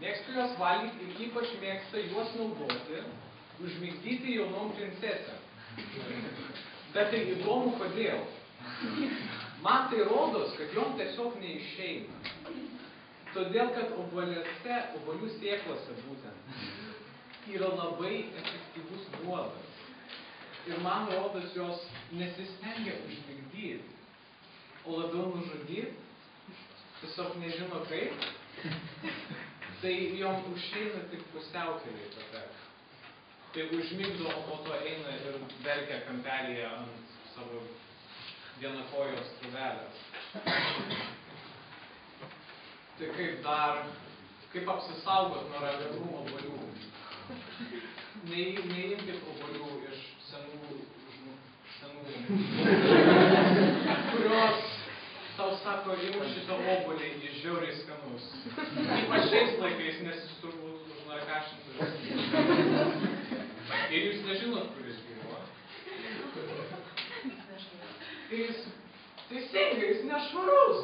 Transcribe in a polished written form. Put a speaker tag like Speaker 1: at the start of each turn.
Speaker 1: Mėgstu juos valgyti ir ypač mėgsta juos naudoti, užmigdyti jaunom princesėm. Bet tai įdomu kodėl. Man tai rodos, kad jom tiesiog neišeina. Todėl, kad obuolių sėklose būtent yra labai efektyvus nuodas. Ir man rodos, jos nesistengia užmigdyti, o labiau nužudyti, tiesiog nežino kaip, tai jom užeina tik pusiaukelėj patekti. Tai užmigdo, o po to eina ir verkia kampelyje ant savo vienakojos trūvelės. Tai kaip apsisaugot nuo raganų obuolių? Neimkit obuolių iš senų, kurios tau sako, imu šitą obuolį, jis žiauriai skanus. Ypač šiais laikais, nes jis turbūt užnarkašintas. Ir jūs nežinot, kur jis buvo. Teisingai, jis nešvarus.